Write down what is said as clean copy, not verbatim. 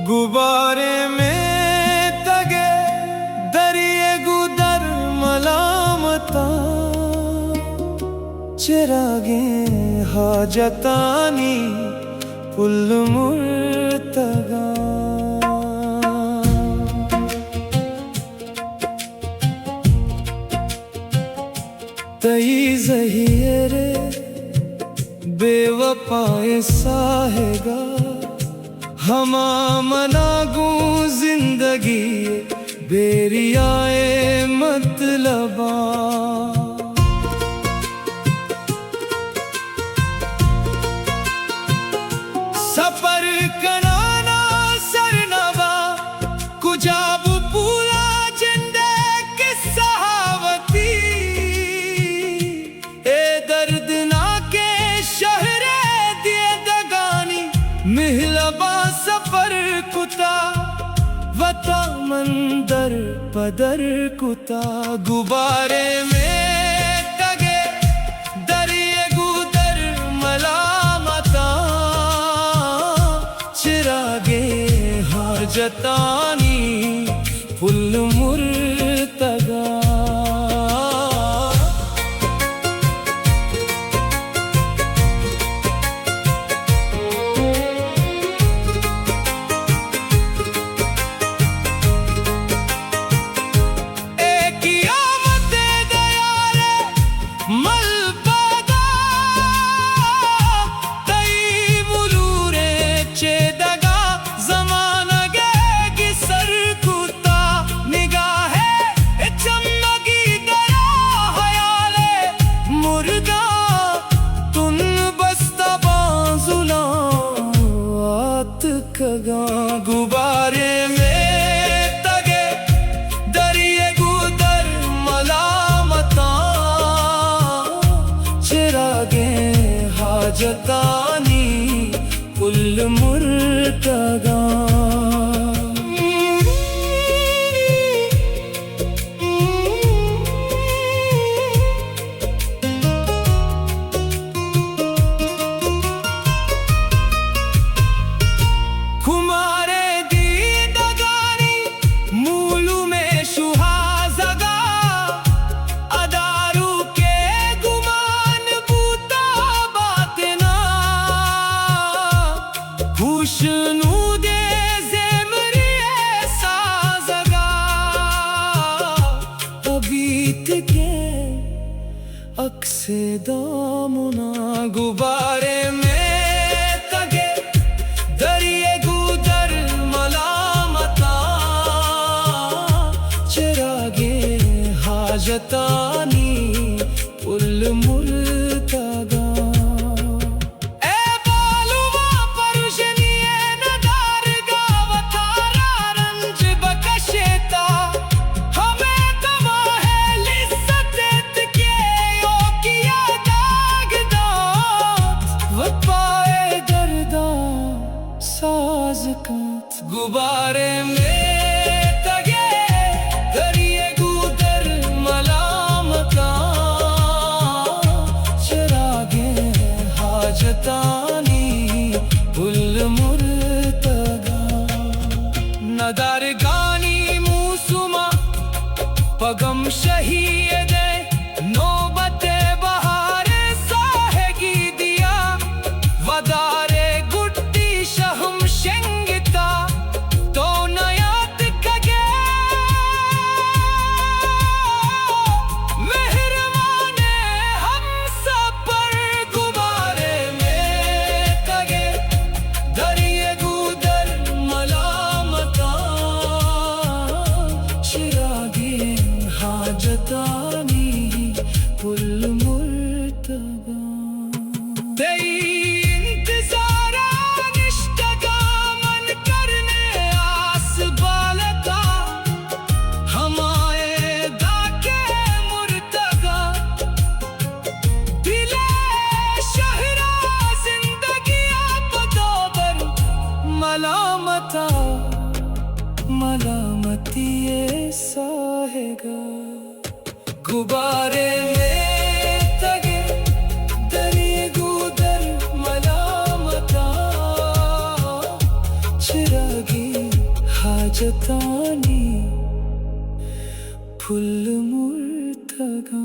गुब्बारे में तगे दरिए गुदर मलामता चिरागे हाजतानी पुल मुर्तगा तई ज़हीरे बेवफाए साहेगा हमा मनागू जिंदगी बेरियाए मतलबा सफर कनाना सरनवा कुजाब पूरा जिंदे की सहावती ए दर्द ना के शहरे दिए दगानी मिहलबा सफर कुता वता मंदर पदर कुता गुब्बारे में तगे दरिए गुदर मलामता चिरागे हाजतानी फुल मुर्तगा गुब्बारे में तगे दरिए गुदर मलामता चिरागे हाजतानी पुल मुर्तगा अक्से दामुना गुब्बारे में तगे दरिए गुदर मलामता चिरागे हाजतानी पुल मुर्तगा गुब्बारे में तगे दरिए गुदर मलामता मलामता मलामती ये साहेगा गुबारे में तगे दरिए गुदर मलामता चिरागी हाजतानी फुल मुर्तगा